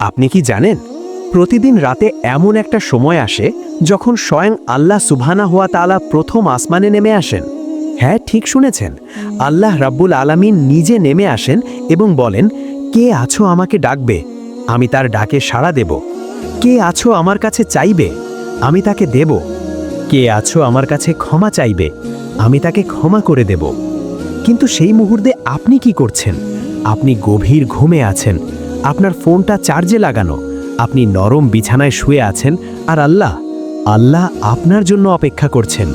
আপনি কি জানেন প্রতিদিন রাতে এমন একটা সময় আসে যখন স্বয়ং আল্লাহ সুবহানাহু ওয়া তাআলা প্রথম আসমানে নেমে আসেন। হ্যাঁ, ঠিক শুনেছেন, আল্লাহ রাব্বুল আলামিন নিজে নেমে আসেন এবং বলেন, কে আছো আমাকে ডাকবে, আমি তার ডাকে সাড়া দেব। কে আছো আমার কাছে চাইবে, আমি তাকে দেব। কে আছো আমার কাছে ক্ষমা চাইবে, আমি তাকে ক্ষমা করে দেব। কিন্তু সেই মুহূর্তে আপনি কি করছেন? আপনি গভীর ঘুমে আছেন, আপনার ফোনটা চার্জে লাগানো, আপনি নরম বিছানায় শুয়ে আছেন, আর আল্লাহ আপনার জন্য অপেক্ষা করছেন।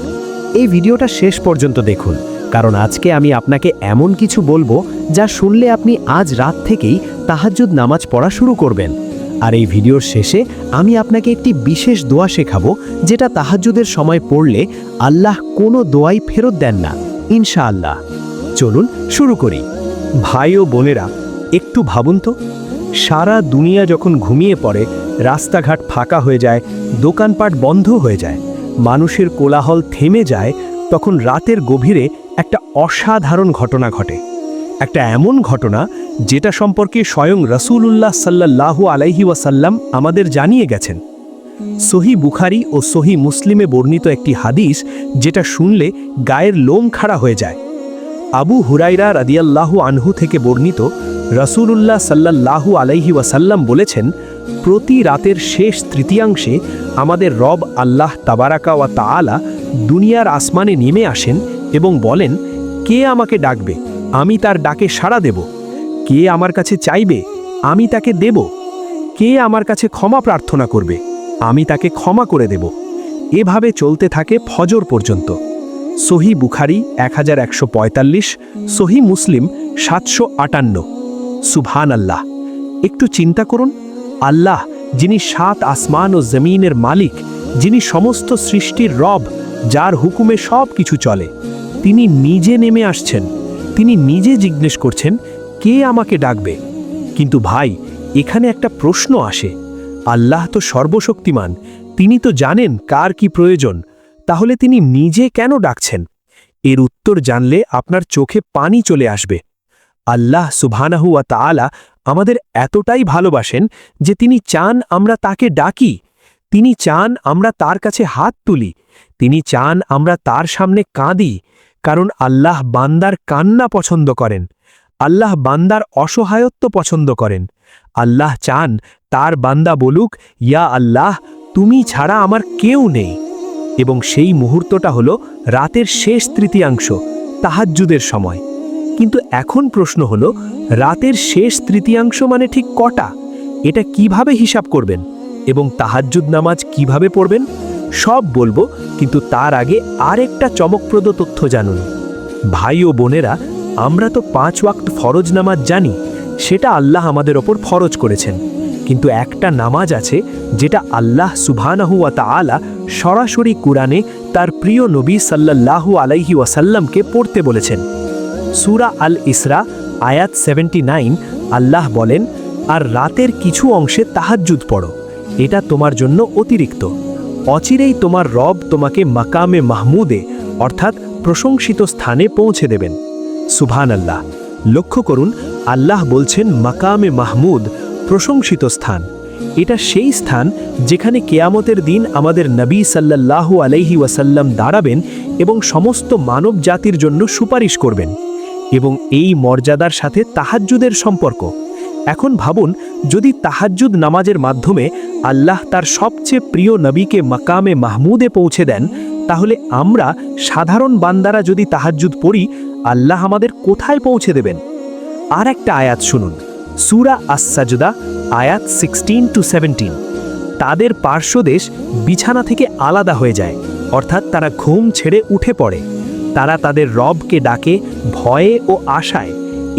এই ভিডিওটা শেষ পর্যন্ত দেখুন, কারণ আজকে আমি আপনাকে এমন কিছু বলবো যা শুনলে আপনি আজ রাত থেকেই তাহাজ্জুদ নামাজ পড়া শুরু করবেন। আর এই ভিডিওর শেষে আমি আপনাকে একটি বিশেষ দোয়া শেখাবো, যেটা তাহাজ্জুদের সময় পড়লে আল্লাহ কোনো দোয়াই ফেরত দেন না, ইনশাআল্লাহ। চলুন শুরু করি। ভাই ও বোনেরা, একটু ভাবুন তো, সারা দুনিয়া যখন ঘুমিয়ে পড়ে, রাস্তাঘাট ফাঁকা হয়ে যায়, দোকানপাট বন্ধ হয়ে যায়, মানুষের কোলাহল থেমে যায়, তখন রাতের গভীরে একটা অসাধারণ ঘটনা ঘটে। একটা এমন ঘটনা যেটা সম্পর্কে স্বয়ং রাসূলুল্লাহ সাল্লাল্লাহু আলাইহি ওয়াসাল্লাম আমাদের জানিয়ে গেছেন। সহিহ বুখারী ও সহিহ মুসলিমে বর্ণিত একটি হাদিস, যেটা শুনলে গায়ের লোম খাড়া হয়ে যায়। আবু হুরায়রা রাদিয়াল্লাহু আনহু থেকে বর্ণিত, রাসূলুল্লাহ সাল্লাল্লাহু আলাইহি ওয়াসাল্লাম বলেছেন, প্রতি রাতের শেষ তৃতীয়াংশে আমাদের রব আল্লাহ তাবারাকা ওয়া তাআলা দুনিয়ার আসমানে নেমে আসেন এবং বলেন, কে আমাকে ডাকবে, আমি তার ডাকে সাড়া দেব। কে আমার কাছে চাইবে, আমি তাকে দেব। কে আমার কাছে ক্ষমা প্রার্থনা করবে, আমি তাকে ক্ষমা করে দেব। এভাবে চলতে থাকে ফজর পর্যন্ত। সহিহ বুখারী 1145, সহিহ মুসলিম 758। সুবহানাল্লাহ! একটু চিন্তা করুন, আল্লাহ যিনি 7 আসমান ও জমিনের মালিক, যিনি সমস্ত সৃষ্টির রব, যার হুকুমে সব কিছু চলে, তিনি নিজে নেমে আসছেন। তিনি নিজে জিজ্ঞেস করছেন, কে আমাকে ডাকবে। কিন্তু ভাই, এখানে একটা প্রশ্ন আসে। আল্লাহ তো সর্বশক্তিমান, তিনি তো জানেন কার কি প্রয়োজন, তাহলে তিনি নিজে কেন ডাকছেন? এর উত্তর জানলে আপনার চোখে পানি চলে আসবে। আল্লাহ সুবহানাহু ওয়া তাআলা আমাদের এতটাই ভালোবাসেন যে তিনি চান আমরা তাকে ডাকি। তিনি চান আমরা তার কাছে হাত তুলি। তিনি চান আমরা তার সামনে কাঁদি, কারণ আল্লাহ বান্দার কান্না পছন্দ করেন। আল্লাহ বান্দার অসহায়ত্ব পছন্দ করেন। আল্লাহ চান তার বান্দা বলুক, ইয়া আল্লাহ, তুমি ছাড়া আমার কেউ নেই। এবং সেই মুহূর্তটা হলো রাতের শেষ তৃতীয়াংশ, তাহাজ্জুদের সময়। কিন্তু এখন প্রশ্ন হলো, রাতের শেষ তৃতীয়াংশ মানে ঠিক কটা? এটা কিভাবে হিসাব করবেন এবং তাহাজ্জুদ নামাজ কিভাবে পড়বেন, সব বলবো। কিন্তু তার আগে আরেকটা চমকপ্রদ তথ্য জানুন। ভাই ও বোনেরা, আমরা তো 5 ওয়াক্ত ফরজ নামাজ জানি, সেটা আল্লাহ আমাদের ওপর ফরজ করেছেন। কিন্তু একটা নামাজ আছে যেটা আল্লাহ সুবহানাহু ওয়া তাআলা সরাসরি কুরআনে তার প্রিয় নবী সাল্লাল্লাহু আলাইহি ওয়াসাল্লামকে পড়তে বলেছেন। সূরা আল ইসরা আয়াত 79, আল্লাহ বলেন, আর রাতের কিছু অংশে তাহাজ্জুদ পড়ো, এটা তোমার জন্য অতিরিক্ত। অচিরেই তোমার রব তোমাকে মাকামে মাহমুদে, অর্থাৎ প্রশংসিত স্থানে পৌঁছে দেবেন। সুবহানাল্লাহ! লক্ষ্য করুন, আল্লাহ বলছেন মাকামে মাহমুদ, প্রশংসিত স্থান। এটা সেই স্থান যেখানে কিয়ামতের দিন আমাদের নবী সাল্লাল্লাহু আলাইহি ওয়াসাল্লাম দাঁড়াবেন এবং সমস্ত মানব জাতির জন্য সুপারিশ করবেন। এবং এই মর্যাদার সাথে তাহাজ্জুদের সম্পর্ক। এখন ভাবুন, যদি তাহাজ্জুদ নামাজের মাধ্যমে আল্লাহ তার সবচেয়ে প্রিয় নবীকে মাকামে মাহমুদে পৌঁছে দেন, তাহলে আমরা সাধারণ বান্দারা যদি তাহাজ্জুদ পড়ি, আল্লাহ আমাদের কোথায় পৌঁছে দেবেন? আর একটা আয়াত শুনুন, সূরা আস-সাজদা আয়াত 16-17। তাদের পার্শ্বদেশ বিছানা থেকে আলাদা হয়ে যায়, অর্থাৎ তারা ঘুম ছেড়ে উঠে পড়ে। তারা তাদের রবকে ডাকে ভয়ে ও আশায়,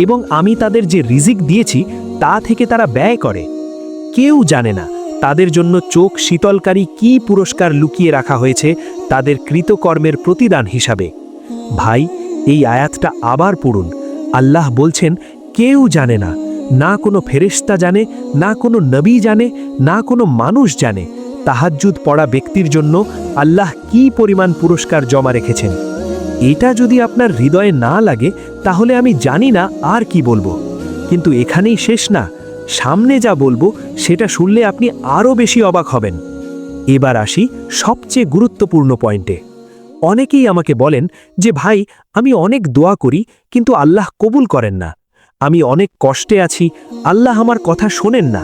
এবং আমি তাদের যে রিজিক দিয়েছি তা থেকে তারা ব্যয় করে। কেউ জানে না তাদের জন্য চোখ শীতলকারী কি পুরস্কার লুকিয়ে রাখা হয়েছে তাদের কৃতকর্মের প্রতিদান হিসাবে। ভাই, এই আয়াতটা আবার পড়ুন। আল্লাহ বলছেন, কেউ জানে না, না কোনো ফেরেশতা জানে, না কোনো নবী জানে, না কোনো মানুষ জানে তাহাজ্জুদ পড়া ব্যক্তির জন্য আল্লাহ কি পরিমাণ পুরস্কার জমা রেখেছেন। এটা যদি আপনার হৃদয়ে না লাগে, তাহলে আমি জানি না আর কি বলবো। কিন্তু এখানেই শেষ না, সামনে যা বলবো সেটা শুনলে আপনি আরও বেশি অবাক হবেন। এবার আসি সবচেয়ে গুরুত্বপূর্ণ পয়েন্টে। অনেকেই আমাকে বলেন যে ভাই, আমি অনেক দোয়া করি কিন্তু আল্লাহ কবুল করেন না। আমি অনেক কষ্টে আছি, আল্লাহ আমার কথা শোনেন না।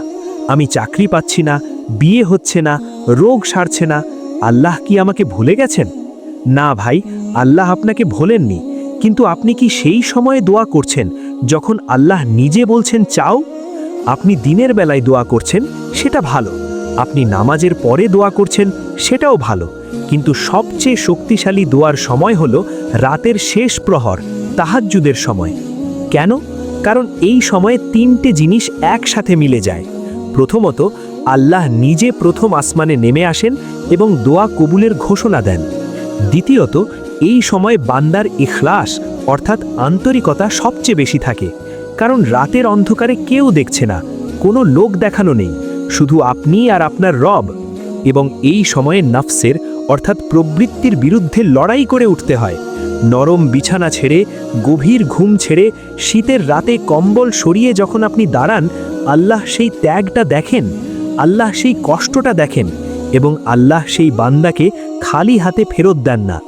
আমি চাকরি পাচ্ছি না, বিয়ে হচ্ছে না, রোগ সারছে না। আল্লাহ কি আমাকে ভুলে গেছেন? না ভাই, আল্লাহ আপনাকে ভোলেননি, কিন্তু আপনি কি সেই সময়ে দোয়া করছেন যখন আল্লাহ নিজে বলছেন চাও? আপনি দিনের বেলায় দোয়া করছেন, সেটা ভালো। আপনি নামাজের পরে দোয়া করছেন, সেটাও ভালো। কিন্তু সবচেয়ে শক্তিশালী দোয়ার সময় হলো রাতের শেষ প্রহর, তাহাজ্জুদের সময়। কেন? কারণ এই সময়ে তিনটে জিনিস একসাথে মিলে যায়। প্রথমত, আল্লাহ নিজে প্রথম আসমানে নেমে আসেন এবং দোয়া কবুলের ঘোষণা দেন। দ্বিতীয়ত, এই সময় বান্দার ইখলাস অর্থাৎ আন্তরিকতা সবচেয়ে বেশি থাকে, কারণ রাতের অন্ধকারে কেউ দেখছে না, কোনো লোক দেখানো নেই, শুধু আপনি আর আপনার রব। এবং এই সময়ে নফসের অর্থাৎ প্রবৃত্তির বিরুদ্ধে লড়াই করে উঠতে হয়। নরম বিছানা ছেড়ে, গভীর ঘুম ছেড়ে, শীতের রাতে কম্বল সরিয়ে যখন আপনি দাঁড়ান, আল্লাহ সেই ত্যাগটা দেখেন, আল্লাহ সেই কষ্টটা দেখেন, এবং আল্লাহ সেই বান্দাকে খালি হাতে ফেরত দেন না।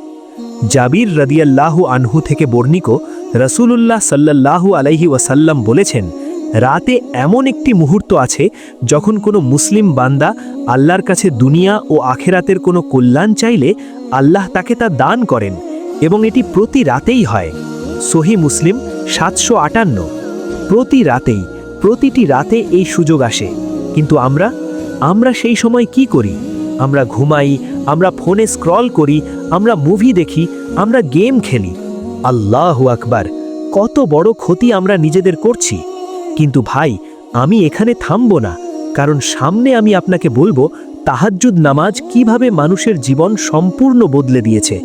জাবির রাদিয়াল্লাহু আনহু থেকে বর্ণিত, রাসূলুল্লাহ সাল্লাল্লাহু আলাইহি ওয়াসাল্লাম বলেছেন, রাতে এমন একটি মুহূর্ত আছে যখন কোনো মুসলিম বান্দা আল্লাহর কাছে দুনিয়া ও আখেরাতের কোনো কল্যাণ চাইলে আল্লাহ তাকে তা দান করেন, এবং এটি প্রতি রাতেই হয়। সহি মুসলিম 758। প্রতি রাতেই, প্রতিটি রাতে এই সুযোগ আসে। কিন্তু আমরা সেই সময় কি করি? আমরা ঘুমাই, আমরা ফোনে স্ক্রল করি, আমরা মুভি দেখি, আমরা গেম খেলি। আল্লাহু আকবার, কত বড় ক্ষতি আমরা নিজেদের করছি। কিন্তু ভাই, আমি এখানে থামব না, কারণ সামনে আমি আপনাকে বলবো তাহাজ্জুদ নামাজ কিভাবে মানুষের জীবন সম্পূর্ণ বদলে দিয়েছে।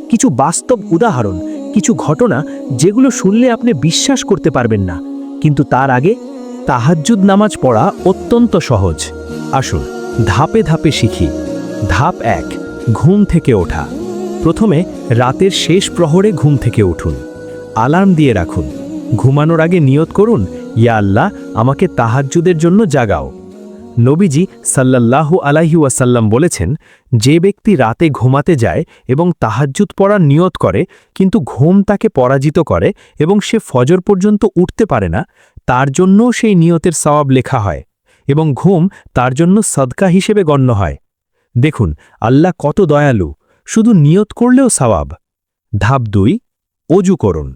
কিছু বাস্তব উদাহরণ, কিছু ঘটনা যেগুলো শুনলে আপনি বিশ্বাস করতে পারবেন না। কিন্তু তার আগে, তাহাজ্জুদ নামাজ পড়া অত্যন্ত সহজ। আসুন ধাপে ধাপে শিখি। ধাপ 1, ঘুম থেকে ওঠা। প্রথমে রাতের শেষ প্রহরে ঘুম থেকে উঠুন। অ্যালার্ম দিয়ে রাখুন। ঘুমানোর আগে নিয়ত করুন, ইয়া আল্লাহ, আমাকে তাহাজ্জুদের জন্য জাগাও। নবীজি সাল্লাল্লাহু আলাইহি ওয়াসাল্লাম বলেছেন, যে ব্যক্তি রাতে ঘুমাতে যায় এবং তাহাজ্জুদ পড়ার নিয়ত করে কিন্তু ঘুম তাকে পরাজিত করে এবং সে ফজর পর্যন্ত উঠতে পারে না, তার জন্য সেই নিয়তের সওয়াব লেখা হয় এবং ঘুম তার জন্য সদকা হিসেবে গণ্য হয়। দেখুন আল্লাহ কত দয়ালু, শুধু নিয়ত করলেও সওয়াব। ধাপ 2, অজু করুন।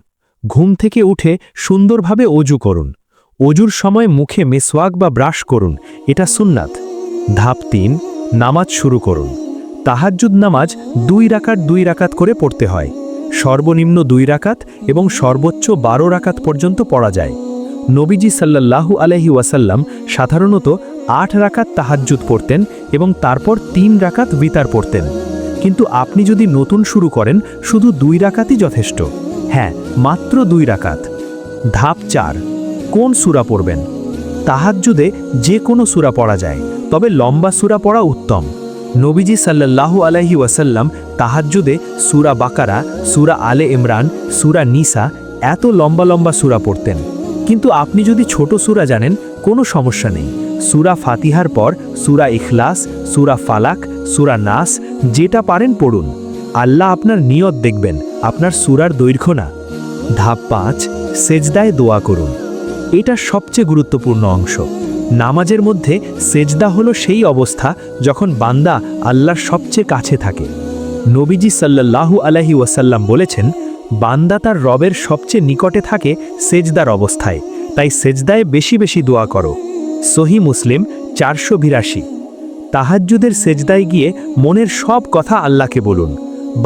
ঘুম থেকে উঠে সুন্দরভাবে অজু করুন। অজুর সময় মুখে মেসওয়াক বা ব্রাশ করুন, এটা সুন্নাত। ধাপ 3, নামাজ শুরু করুন। তাহাজ্জুদ নামাজ 2 রাকাত 2 রাকাত করে পড়তে হয়। সর্বনিম্ন 2 রাকাত এবং সর্বোচ্চ 12 রাকাত পর্যন্ত পড়া যায়। নবীজি সাল্লাল্লাহু আলাইহি ওয়াসাল্লাম সাধারণত 8 রাকাত তাহাজ্জুদ পড়তেন এবং তারপর 3 রাকাত বিতার পড়তেন। কিন্তু আপনি যদি নতুন শুরু করেন, শুধু 2 রাকাতই যথেষ্ট। হ্যাঁ, মাত্র 2 রাকাত। ধাপ 4, কোন সূরা পড়বেন? তাহাজ্জুদে যে কোনো সূরা পড়া যায়, তবে লম্বা সূরা পড়া উত্তম। নবীজি সাল্লাল্লাহু আলাইহি ওয়াসাল্লাম তাহাজ্জুদে সূরা বাকারা, সূরা আলে ইমরান, সূরা নিসা এত লম্বা লম্বা সূরা পড়তেন। কিন্তু আপনি যদি ছোট সূরা জানেন, কোনো সমস্যা নেই। সূরা ফাতিহার পর সূরা ইখলাস, সূরা ফালাক, সূরা নাস যেটা পারেন পড়ুন। আল্লাহ আপনার নিয়ত দেখবেন, আপনার সূরার দৈর্ঘ্য না। ধাপ 5, সেজদায় দোয়া করুন। এটা সবচেয়ে গুরুত্বপূর্ণ অংশ। নামাজের মধ্যে সেজদা হলো সেই অবস্থা যখন বান্দা আল্লাহর সবচেয়ে কাছে থাকে। নবীজি সাল্লাল্লাহু আলাইহি ওয়াসাল্লাম বলেছেন, বান্দা তার রবের সবচেয়ে নিকটে থাকে সেজদার অবস্থায়, তাই সেজদায় বেশি বেশি দোয়া করো। সহি মুসলিম 482। তাহাজ্জুদের সেজদায় গিয়ে মনের সব কথা আল্লাহকে বলুন।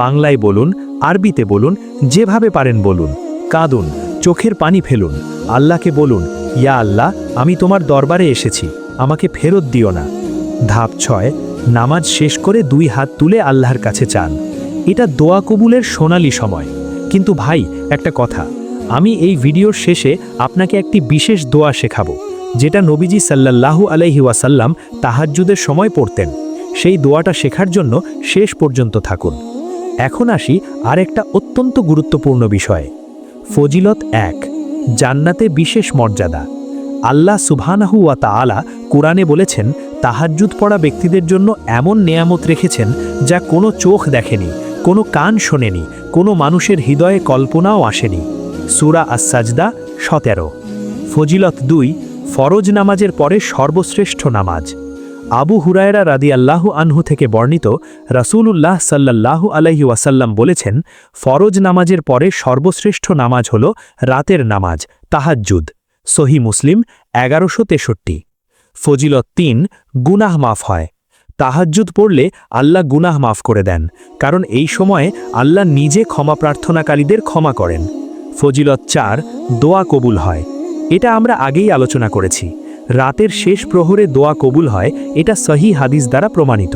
বাংলায় বলুন, আরবিতে বলুন, যেভাবে পারেন বলুন। কাঁদুন, চোখের পানি ফেলুন। আল্লাহকে বলুন, ইয়া আল্লাহ, আমি তোমার দরবারে এসেছি, আমাকে ফেরত দিও না। ধাপ 6, নামাজ শেষ করে 2 হাত তুলে আল্লাহর কাছে চান। এটা দোয়া কবুলের সোনালি সময়। কিন্তু ভাই, একটা কথা, আমি এই ভিডিওর শেষে আপনাকে একটি বিশেষ দোয়া শেখাবো, যেটা নবীজি সাল্লাল্লাহু আলাইহি ওয়াসাল্লাম তাহাজ্জুদের সময় পড়তেন। সেই দোয়াটা শেখার জন্য শেষ পর্যন্ত থাকুন। এখন আসি আর একটা অত্যন্ত গুরুত্বপূর্ণ বিষয়ে। ফজিলত 1, জান্নাতে বিশেষ মর্যাদা। আল্লাহ সুবহানাহু ওয়া তাআলা কুরআনে বলেছেন, তাহাজ্জুদ পড়া ব্যক্তিদের জন্য এমন নেয়ামত রেখেছেন যা কোনো চোখ দেখেনি, কোনো কান শোনেনি, কোনো মানুষের হৃদয়ে কল্পনাও আসেনি। সূরা আস-সাজদা 17। ফজিলত 2, ফরজ নামাজের পরে সর্বশ্রেষ্ঠ নামাজ। আবু হুরায়রা রাদিয়াল্লাহু আনহু থেকে বর্ণিত, রাসূলুল্লাহ সাল্লাল্লাহু আলাইহি ওয়াসাল্লাম বলেছেন, ফরজ নামাজের পরে সর্বশ্রেষ্ঠ নামাজ হল রাতের নামাজ, তাহাজ্জুদ। সহিহ মুসলিম 1163। ফজিলত 3, গুনাহ মাফ হয়। তাহাজ্জুদ পড়লে আল্লাহ গুনাহ মাফ করে দেন, কারণ এই সময়ে আল্লাহ নিজে ক্ষমা প্রার্থনাকারীদের ক্ষমা করেন। ফজিলত 4, দোয়া কবুল হয়। এটা আমরা আগেই আলোচনা করেছি। রাতের শেষ প্রহরে দোয়া কবুল হয়, এটা সহিহ হাদিস দ্বারা প্রমাণিত।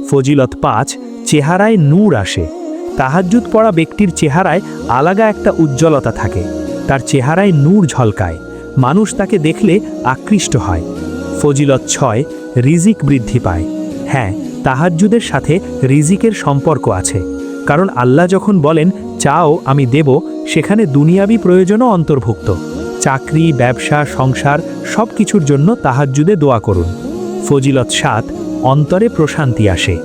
ফজিলত 5, চেহারায় নূর আসে। তাহাজ্জুদ পড়া ব্যক্তির চেহারায় আলাদা একটা উজ্জ্বলতা থাকে, তার চেহারায় নূর ঝলকায়, মানুষ তাকে দেখলে আকৃষ্ট হয়। ফজিলত 6, রিজিক বৃদ্ধি পায়। হ্যাঁ, তাহাজ্জুদের সাথে রিজিকের সম্পর্ক আছে, কারণ আল্লাহ যখন বলেন চাও আমি দেব, সেখানে দুনিয়াবি প্রয়োজনও অন্তর্ভুক্ত। চাকরি, ব্যবসা, সংসার সব কিছুর জন্য তাহাজ্জুদে দোয়া করুন। ফজিলত 7, অন্তরে প্রশান্তি আসে।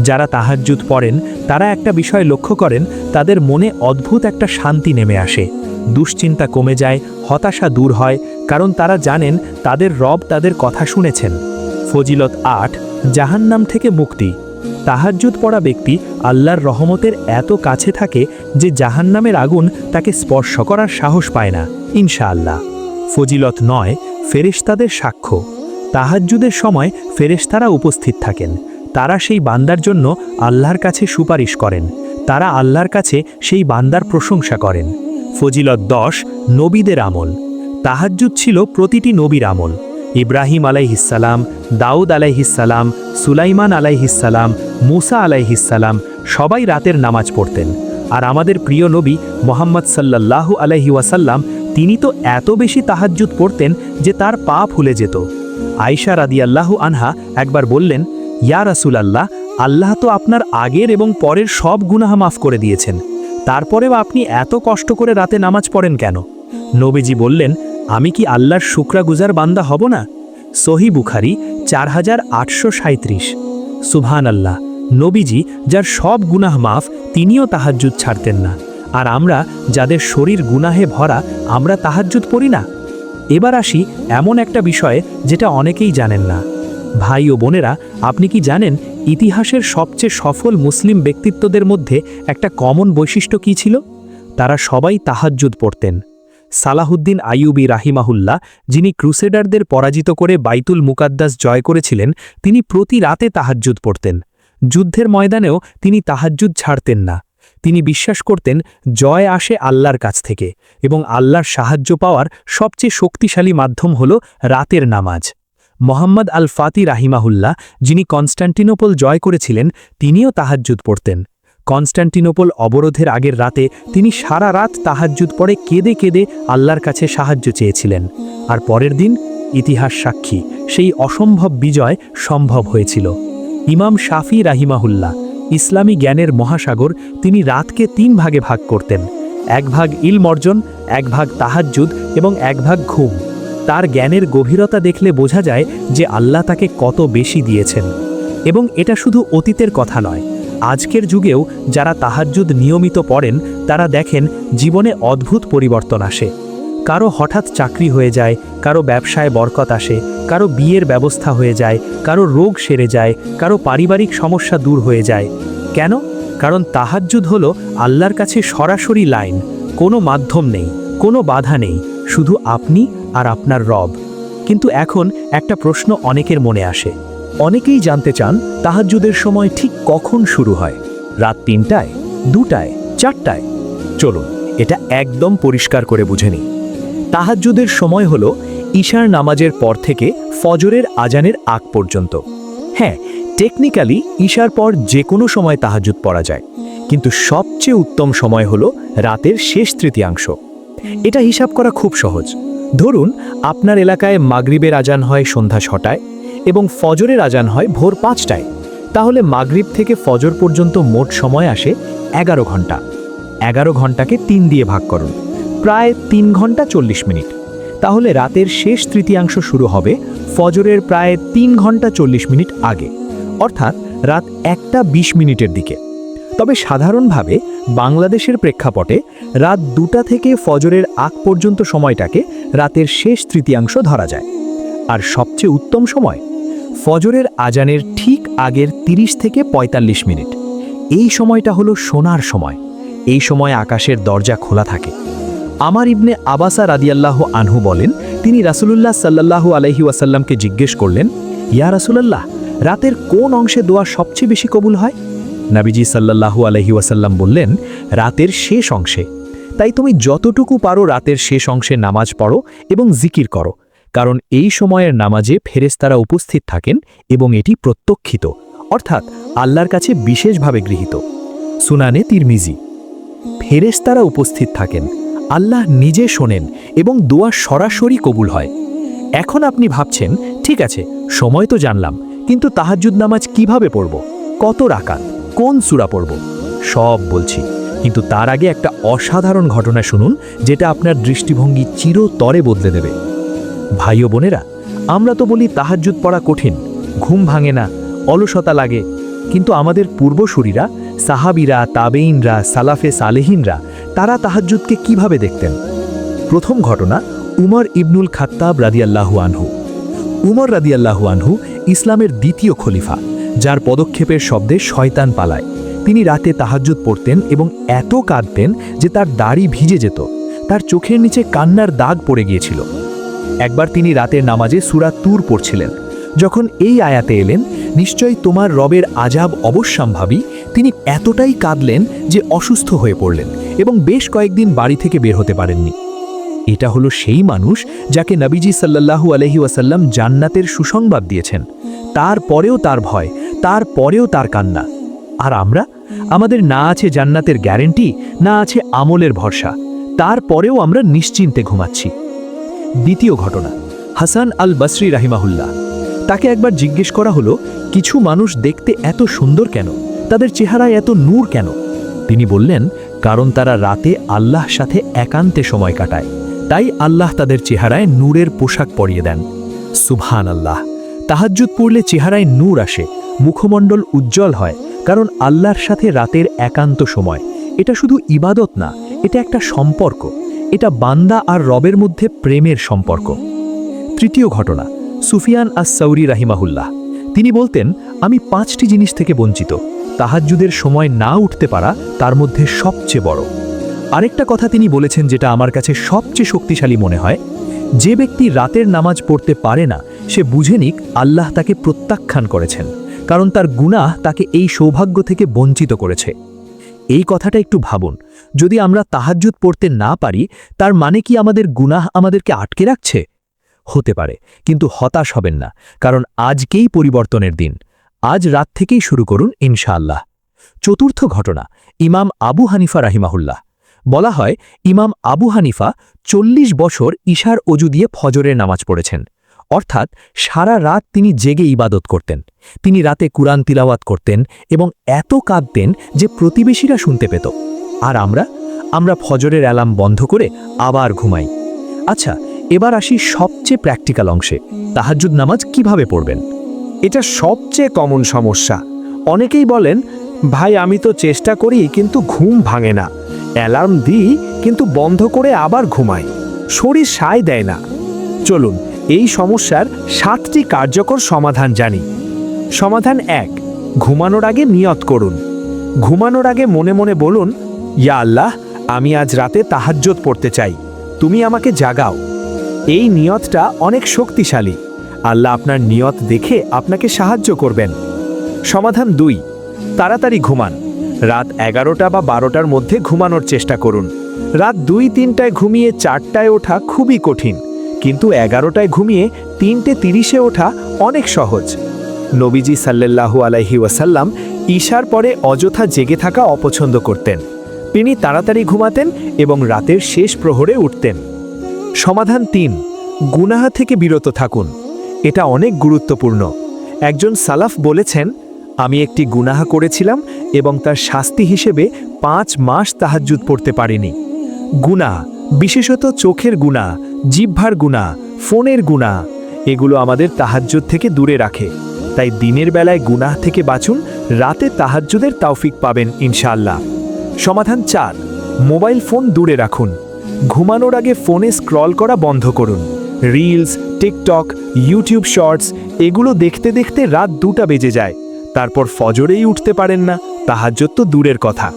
যারা তাহাজ্জুদ পড়েন তারা একটা বিষয় লক্ষ্য করেন, তাদের মনে অদ্ভুত একটা শান্তি নেমে আসে, দুশ্চিন্তা কমে যায়, হতাশা দূর হয়, কারণ তারা জানেন তাদের রব তাদের কথা শুনেছেন। ফজিলত 8, জাহান্নাম থেকে মুক্তি। তাহাজ্জুদ পড়া ব্যক্তি আল্লাহর রহমতের এত কাছে থাকে যে জাহান্নামের আগুন তাকে স্পর্শ করার সাহস পায় না, ইনশাআল্লাহ। ফজিলত 9, ফেরেশতাদের সাক্ষ্য। তাহাজ্জুদের সময় ফেরেশতারা উপস্থিত থাকেন, তারা সেই বান্দার জন্য আল্লাহর কাছে সুপারিশ করেন, তারা আল্লাহর কাছে সেই বান্দার প্রশংসা করেন। ফজিলত 10, নবীদের আমল। তাহাজ্জুদ ছিল প্রতিটি নবীর আমল। ইব্রাহিম আলাইহিসসালাম, দাউদ আলাইহিসসালাম, সুলাইমান আলাইহিসসালাম, মুসা আলাইহিসসালাম সবাই রাতের নামাজ পড়তেন। আর আমাদের প্রিয় নবী মুহাম্মদ সাল্লাল্লাহু আলাইহি ওয়াসাল্লাম, তিনি তো এত বেশি তাহাজ্জুদ পড়তেন যে তার পা ফুলে যেত। আয়েশা রাদিয়াল্লাহু আনহা একবার বললেন, ইয়া রাসূলাল্লাহ, আল্লাহ তো আপনার আগের এবং পরের সব গুনাহ মাফ করে দিয়েছেন, তারপরেও আপনি এত কষ্ট করে রাতে নামাজ পড়েন কেন? নবীজি বললেন, আমি কি আল্লাহর শুকরাগুজার বান্দা হব না? সহিহ বুখারী 4837। সুবহানাল্লাহ, নবীজি যার সব গুনাহ মাফ, তিনিও তাহাজ্জুদ ছাড়তেন না। আর আমরা যাদের শরীর গুনাহে ভরা, আমরা তাহাজ্জুদ পড়ি না? এবার আসি এমন একটা বিষয়ে যেটা অনেকেই জানেন না। ভাই ও বোনেরা, আপনি কি জানেন ইতিহাসের সবচেয়ে সফল মুসলিম ব্যক্তিত্বদের মধ্যে একটা কমন বৈশিষ্ট্য কী ছিল? তারা সবাই তাহাজ্জুদ পড়তেন। সালাহুদ্দিন আইয়ুবী রাহিমাহুল্লাহ, যিনি ক্রুসেডারদের পরাজিত করে বাইতুল মুকাদ্দাস জয় করেছিলেন, তিনি প্রতি রাতে তাহাজ্জুদ পড়তেন। যুদ্ধের ময়দানেও তিনি তাহাজ্জুদ ছাড়তেন না। তিনি বিশ্বাস করতেন জয় আসে আল্লাহর কাছ থেকে, এবং আল্লাহর সাহায্য পাওয়ার সবচেয়ে শক্তিশালী মাধ্যম হল রাতের নামাজ। মোহাম্মদ আল ফাতি রাহিমাহুল্লাহ, যিনি কনস্ট্যান্টিনোপল জয় করেছিলেন, তিনিও তাহাজ্জুদ পড়তেন। কনস্ট্যান্টিনোপল অবরোধের আগের রাতে তিনি সারা রাত তাহাজ্জুদ পড়ে কেঁদে কেঁদে আল্লাহর কাছে সাহায্য চেয়েছিলেন। আর পরের দিন ইতিহাস সাক্ষী, সেই অসম্ভব বিজয় সম্ভব হয়েছিল। ইমাম শাফি রাহিমাহুল্লাহ, ইসলামী জ্ঞানের মহাসাগর, তিনি রাতকে 3 ভাগে ভাগ করতেন। 1 ভাগ ইলম অর্জন, 1 ভাগ তাহাজ্জুদ এবং 1 ভাগ ঘুম। তার জ্ঞানের গভীরতা দেখলে বোঝা যায় যে আল্লাহ তাকে কত বেশি দিয়েছেন। এবং এটা শুধু অতীতের কথা নয়, আজকের যুগেও যারা তাহাজ্জুদ নিয়মিত পড়েন, তারা দেখেন জীবনে অদ্ভুত পরিবর্তন আসে। কারো হঠাৎ চাকরি হয়ে যায়, কারো ব্যবসায় বরকত আসে, কারো বিয়ের ব্যবস্থা হয়ে যায়, কারো রোগ সেরে যায়, কারো পারিবারিক সমস্যা দূর হয়ে যায়। কেন? কারণ তাহাজ্জুদ হলো আল্লাহর কাছে সরাসরি লাইন, কোনো মাধ্যম নেই, কোনো বাধা নেই, শুধু আপনি আর আপনার রব। কিন্তু এখন একটা প্রশ্ন অনেকের মনে আসে। অনেকেই জানতে চান তাহাজ্জুদের সময় ঠিক কখন শুরু হয়? রাত 3টায়, 2টায়, 4টায়? চলুন এটা একদম পরিষ্কার করে বুঝে নিই। তাহাজ্জুদের সময় হলো ঈশার নামাজের পর থেকে ফজরের আজানের আগ পর্যন্ত। হ্যাঁ, টেকনিক্যালি ঈশার পর যে কোনো সময় তাহাজ্জুদ পড়া যায়, কিন্তু সবচেয়ে উত্তম সময় হলো রাতের শেষ তৃতীয়াংশ। এটা হিসাব করা খুব সহজ। ধরুন আপনার এলাকায় মাগরিবের আজান হয় সন্ধ্যা 6টায় এবং ফজরের আজান হয় ভোর 5টায়। তাহলে মাগরিব থেকে ফজর পর্যন্ত মোট সময় আসে 11 ঘন্টা। 11 ঘন্টাকে 3 দিয়ে ভাগ করুন, প্রায় 3 ঘন্টা 40 মিনিট। তাহলে রাতের শেষ তৃতীয়াংশ শুরু হবে ফজরের প্রায় 3 ঘন্টা 40 মিনিট আগে, অর্থাৎ রাত 1টা 20 মিনিটের দিকে। তবে সাধারণভাবে বাংলাদেশের প্রেক্ষাপটে রাত 2টা থেকে ফজরের আগ পর্যন্ত সময়টাকে রাতের শেষ তৃতীয়াংশ ধরা যায়। আর সবচেয়ে উত্তম সময় ফজরের আজানের ঠিক আগের 30 থেকে 45 মিনিট। এই সময়টা হলো সোনার সময়। এই সময় আকাশের দরজা খোলা থাকে। আমার ইবনে আবাসা রাদিয়াল্লাহু আনহু বলেন, তিনি রাসূলুল্লাহ সাল্লাল্লাহু আলাইহি ওয়াসাল্লামকে জিজ্ঞেস করলেন, ইয়া রাসূলুল্লাহ, রাতের কোন অংশে দোয়া সবচেয়ে বেশি কবুল হয়? নবীজি সাল্লাল্লাহু আলাইহি ওয়াসাল্লাম বললেন, রাতের শেষ অংশে। তাই তুমি যতটুকু পারো রাতের শেষ অংশে নামাজ পড়ো এবং জিকির করো, কারণ এই সময়ের নামাজে ফেরেশতারা উপস্থিত থাকেন এবং এটি প্রত্যক্ষিত, অর্থাৎ আল্লাহর কাছে বিশেষভাবে গৃহীত। সুনানে তিরমিজি। ফেরেশতারা উপস্থিত থাকেন, আল্লাহ নিজে শোনেন এবং দোয়া সরাসরি কবুল হয়। এখন আপনি ভাবছেন, ঠিক আছে, সময় তো জানলাম, কিন্তু তাহাজ্জুদ নামাজ কিভাবে পড়ব, কত রাকাত, কোন সূরা পড়ব? সব বলছি, কিন্তু তার আগে একটা অসাধারণ ঘটনা শুনুন, যেটা আপনার দৃষ্টিভঙ্গি চিরতরে বদলে দেবে। ভাই ও বোনেরা, আমরা তো বলি তাহাজ্জুদ পড়া কঠিন, ঘুম ভাঙে না, অলসতা লাগে, কিন্তু আমাদের পূর্বসূরীরা, সাহাবীরা, তাবেঈনরা, সালাফে সালেহিনরা, তারা তাহাজ্জুদকে কিভাবে দেখতেন? প্রথম ঘটনা, উমর ইবনুল খাত্তাব রাদিয়াল্লাহু আনহু। উমর রাদিয়াল্লাহু আনহু ইসলামের দ্বিতীয় খলিফা, যার পদক্ষেপের শব্দে শয়তান পালায়। তিনি রাতে তাহাজ্জুদ পড়তেন এবং এত কাঁদতেন যে তার দাড়ি ভিজে যেত, তার চোখের নিচে কান্নার দাগ পড়ে গিয়েছিল। একবার তিনি রাতের নামাজে সূরা তুর পড়ছিলেন। যখন এই আয়াতে এলেন, নিশ্চয়ই তোমার রবের আযাব অবশ্যম্ভাবী, তিনি এতটাই কাঁদলেন যে অসুস্থ হয়ে পড়লেন এবং বেশ কয়েকদিন বাড়ি থেকে বের হতে পারেননি। এটা হলো সেই মানুষ যাকে নবীজি সাল্লাল্লাহু আলাইহি ওয়াসাল্লাম জান্নাতের সুসংবাদ দিয়েছেন। তারপরেও তার ভয়, তারপরেও তার কান্না। আর আমরা, আমাদের না আছে জান্নাতের গ্যারেন্টি, না আছে আমলের ভরসা, তারপরেও আমরা নিশ্চিন্তে ঘুমাচ্ছি। দ্বিতীয় ঘটনা, হাসান আল বসরি রাহিমাহুল্লাহ। তাকে একবার জিজ্ঞেস করা হলো, কিছু মানুষ দেখতে এত সুন্দর কেন, তাদের চেহারায় এত নূর কেন? তিনি বললেন, কারণ তারা রাতে আল্লাহর সাথে একান্তে সময় কাটায়, তাই আল্লাহ তাদের চেহারায় নূরের পোশাক পরিয়ে দেন। সুবহানাল্লাহ। তাহাজ্জুদ পড়লে চেহারায় নূর আসে, মুখমণ্ডল উজ্জ্বল হয়, কারণ আল্লাহর সাথে রাতের একান্ত সময়। এটা শুধু ইবাদত না, এটা একটা সম্পর্ক, এটা বান্দা আর রবের মধ্যে প্রেমের সম্পর্ক। তৃতীয় ঘটনা, সুফিয়ান আস-সাউরি রাহিমাহুল্লাহ। তিনি বলতেন, আমি 5টি জিনিস থেকে বঞ্চিত, তাহাজ্জুদের সময় না উঠতে পারা তার মধ্যে সবচেয়ে বড়। আরেকটা কথা তিনি বলেছেন, যেটা আমার কাছে সবচেয়ে শক্তিশালী মনে হয়, যে ব্যক্তি রাতের নামাজ পড়তে পারে না, সে বুঝে নিক আল্লাহ তাকে প্রত্যাখ্যান করেছেন, কারণ তার গুনাহ তাকে এই সৌভাগ্য থেকে বঞ্চিত করেছে। এই কথাটা একটু ভাবুন, যদি আমরা তাহাজ্জুদ পড়তে না পারি, তার মানে কি আমাদের গুনাহ আমাদেরকে আটকে রাখছে? হতে পারে, কিন্তু হতাশ হবেন না, কারণ আজকেই পরিবর্তনের দিন। আজ রাত থেকেই শুরু করুন ইনশাআল্লাহ। চতুর্থ ঘটনা, ইমাম আবু হানিফা রাহিমাহুল্লাহ। বলা হয়, ইমাম আবু হানিফা 40 বছর ইশার অজু দিয়ে ফজরের নামাজ পড়েছেন, অর্থাৎ সারা রাত তিনি জেগে ইবাদত করতেন। তিনি রাতে কুরআন তিলাওয়াত করতেন এবং এত কাঁদতেন যে প্রতিবেশীরা শুনতে পেত। আর আমরা ফজরের অ্যালার্ম বন্ধ করে আবার ঘুমাই। আচ্ছা, এবার আসি সবচেয়ে প্র্যাকটিক্যাল অংশে, তাহাজ্জুদ নামাজ কিভাবে পড়বেন? এটা সবচেয়ে কমন সমস্যা। অনেকেই বলেন, ভাই আমি তো চেষ্টা করি কিন্তু ঘুম ভাঙে না, অ্যালার্ম দিই কিন্তু বন্ধ করে আবার ঘুমাই, শরীর সায় দেয় না। চলুন এই সমস্যার 7টি কার্যকর সমাধান জানি। সমাধান 1, ঘুমানোর আগে নিয়ত করুন। ঘুমানোর আগে মনে মনে বলুন, ইয়া আল্লাহ, আমি আজ রাতে তাহাজ্জুদ পড়তে চাই, তুমি আমাকে জাগাও। এই নিয়তটা অনেক শক্তিশালী। আল্লাহ আপনার নিয়ত দেখে আপনাকে সাহায্য করবেন। সমাধান 2, তাড়াতাড়ি ঘুমান। রাত 11টা বা 12টার মধ্যে ঘুমানোর চেষ্টা করুন। রাত 2-3টায় ঘুমিয়ে 4টায় ওঠা খুবই কঠিন, কিন্তু 11টায় ঘুমিয়ে 3:30-এ ওঠা অনেক সহজ। নবীজি সাল্লাল্লাহু আলাইহি ওয়াসাল্লাম ঈশার পরে অযথা জেগে থাকা অপছন্দ করতেন। তিনি তাড়াতাড়ি ঘুমাতেন এবং রাতের শেষ প্রহরে উঠতেন। সমাধান 3, গুনাহ থেকে বিরত থাকুন। এটা অনেক গুরুত্বপূর্ণ। একজন সালাফ বলেছেন, আমি একটি গুনাহ করেছিলাম এবং তার শাস্তি হিসেবে 5 মাস তাহাজ্জুদ পড়তে পারিনি। গুনাহ, বিশেষত চোখের গুনাহ, জিহ্বার গুনাহ, ফোনের গুনাহ, এগুলো আমাদের তাহাজ্জুদ থেকে দূরে রাখে। তাই দিনের বেলায় গুনাহ থেকে বাঁচুন, রাতে তাহাজ্জুদের তৌফিক পাবেন ইনশাআল্লাহ। সমাধান 4, মোবাইল ফোন দূরে রাখুন। ঘুমানোর আগে ফোনে স্ক্রল করা বন্ধ করুন। রিলস, টিকটক, ইউটিউব শর্টস এগুলো দেখতে দেখতে রাত 2টা বেজে যায়। তারপর ফজরেই উঠতে পারেন না, তাহাজ্জুদ তো দূরের কথা।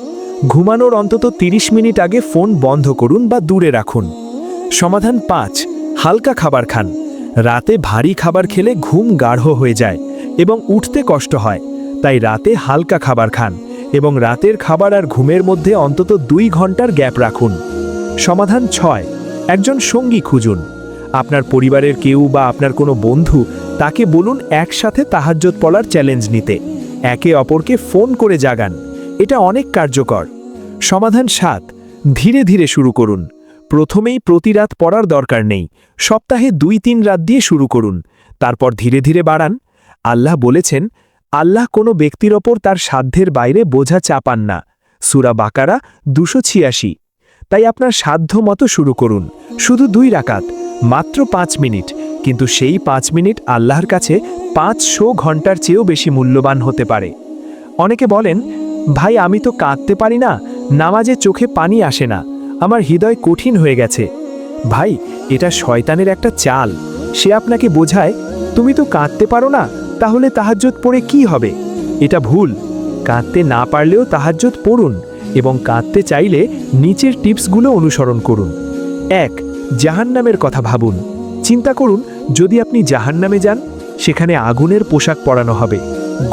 ঘুমানোর অন্তত 30 মিনিট আগে ফোন বন্ধ করুন বা দূরে রাখুন। সমাধান 5, হালকা খাবার খান। রাতে ভারী খাবার খেলে ঘুম গাঢ় হয়ে যায় এবং উঠতে কষ্ট হয়। তাই রাতে হালকা খাবার খান এবং রাতের খাবার আর ঘুমের মধ্যে অন্তত 2 ঘন্টার গ্যাপ রাখুন। সমাধান 6, একজন সঙ্গী খুঁজুন। আপনার পরিবারের কেউ বা আপনার কোনো বন্ধু, তাকে বলুন একসাথে তাহাজ্জুদ পড়ার চ্যালেঞ্জ নিতে। একে অপরকে ফোন করে জাগান, এটা অনেক কার্যকর। সমাধান 7, ধীরে ধীরে শুরু করুন। প্রথমেই প্রতি রাত পড়ার দরকার নেই, সপ্তাহে 2-3 রাত দিয়ে শুরু করুন, তারপর ধীরে ধীরে বাড়ান। আল্লাহ বলেছেন, আল্লাহ কোনো ব্যক্তির ওপর তার সাধ্যের বাইরে বোঝা চাপান না। সূরা বাকারা 286। তাই আপনার সাধ্য মতো শুরু করুন, শুধু 2 রাকাত, মাত্র 5 মিনিট, কিন্তু সেই 5 মিনিট আল্লাহর কাছে 500 ঘন্টার চেয়েও বেশি মূল্যবান হতে পারে। অনেকে বলেন, ভাই আমি তো কাঁদতে পারি না, নামাজে চোখে পানি আসে না, আমার হৃদয় কঠিন হয়ে গেছে। ভাই, এটা শয়তানের একটা চাল। সে আপনাকে বোঝায়, তুমি তো কাঁদতে পারো না, তাহলে তাহাজ্জুদ পড়ে কি হবে? এটা ভুল। কাঁদতে না পারলেও তাহাজ্জুদ পড়ুন এবং কাঁদতে চাইলে নিচের টিপসগুলো অনুসরণ করুন। 1, জাহান্নামের কথা ভাবুন। চিন্তা করুন, যদি আপনি জাহান্নামে যান, সেখানে আগুনের পোশাক পরানো হবে,